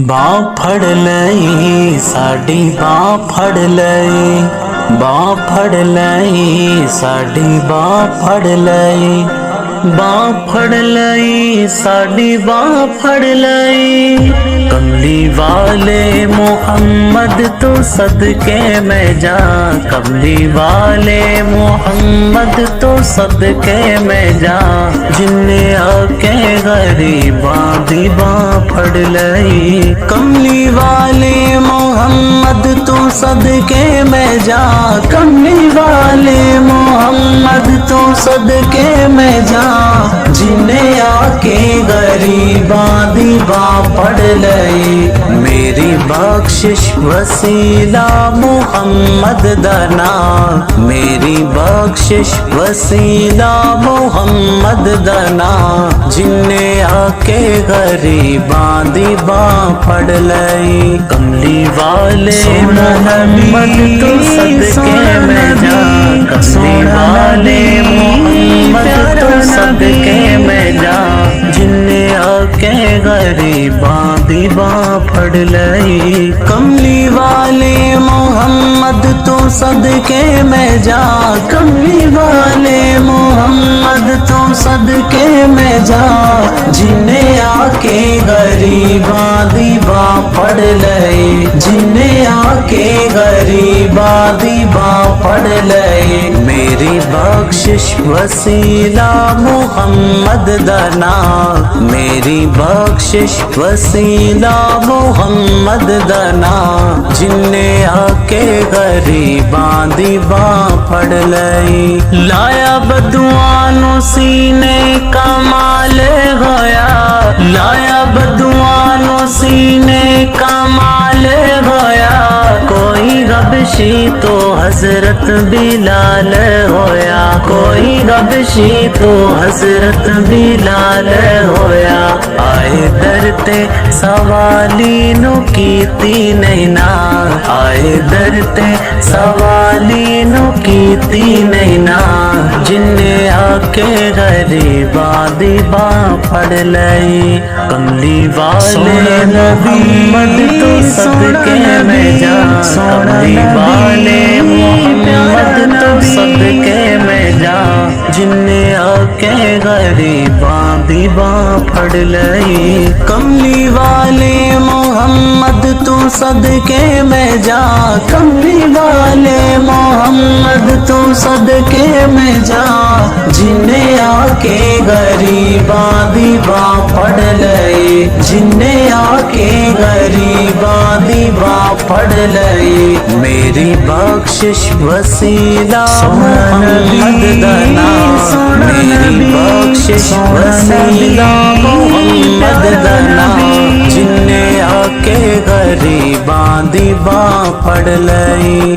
ਬਾਂਹ ਫੜ ਲਈ ਸਾਡੀ ਬਾਂਹ ਫੜ ਲਈ, ਬਾਂਹ ਫੜ ਲਈ ਸਾਡੀ ਬਾਂਹ ਫੜ ਲਈ, ਬਾਂਹ ਫੜ ਲਈ ਸਾਡੀ ਬਾਂਹ ਫੜ ਲਈ। کملی والے محمد تو صدقے میں جا، کملی والے محمد تو صدقے میں جا، جن نے آ کے غریباں دی باں پھڑ لئی۔ کملی والے محمد تو صدقے میں جا، کملی والے محمد تو صدقے میں جا، جن نے آ کے غریباں دی باں پھڑ لئی۔ میری بخشش وسیلہ محمد دا نام، میری بخشش وسیلہ محمد دا نام، جن نے آ کے غریباں دی باں پھڑ لئی۔ کملی والے محمد تو صدقے میں جا، کملی والے محمد تو صدقے میں جا، جن نے آ کے غریباں دی باں پھڑ لئی۔ کملی والے محمد تو صدقے میں جا، کملی والے محمد تو صدقے میں جا، جن نے آ کے غریباں دی باں پھڑ لئی، جن نے آ کے غریباں دی باں پھڑ لئی۔ میری بخشش وسیلہ محمد دا نام، میری بخشش وسیلہ محمد دا نام، جن نے آ کے غریباں دی باں پھڑ لئی۔ لایا بدعاں نو سینے کمال ہویا، لایا بدعاں نو سینے کمال ہویا، کوئی حبشی تو حضرت بلال ہویا، کوئی حبشی تو حضرت بلال ہویا۔ آئے در تے سوالی نو کیتی نہیں نا، آئے در تے سوالی نو کیتی نہیں نا، جن نے آ کے غریباں دی باں پھڑ لئی۔ کملی والے محمد تو صدقے میں جا، کملی والے محمد تو صدقے میں جا، جن نے آ کے غریباں دی باں پھڑ لئی۔ کملی والے محمد تو صدقے میں جا، کملی والے محمد تو صدقے میں جا، جن نے آ کے غریباں دی باں پھڑ لئی، جن نے آ کے غریباں دی باں پھڑ لئی۔ میری بخشش وسیلہ محمد دا نام، میری بخشش وسیلہ محمد دا نام، جن نے آ کے غریباں دی باں پھڑ لئی۔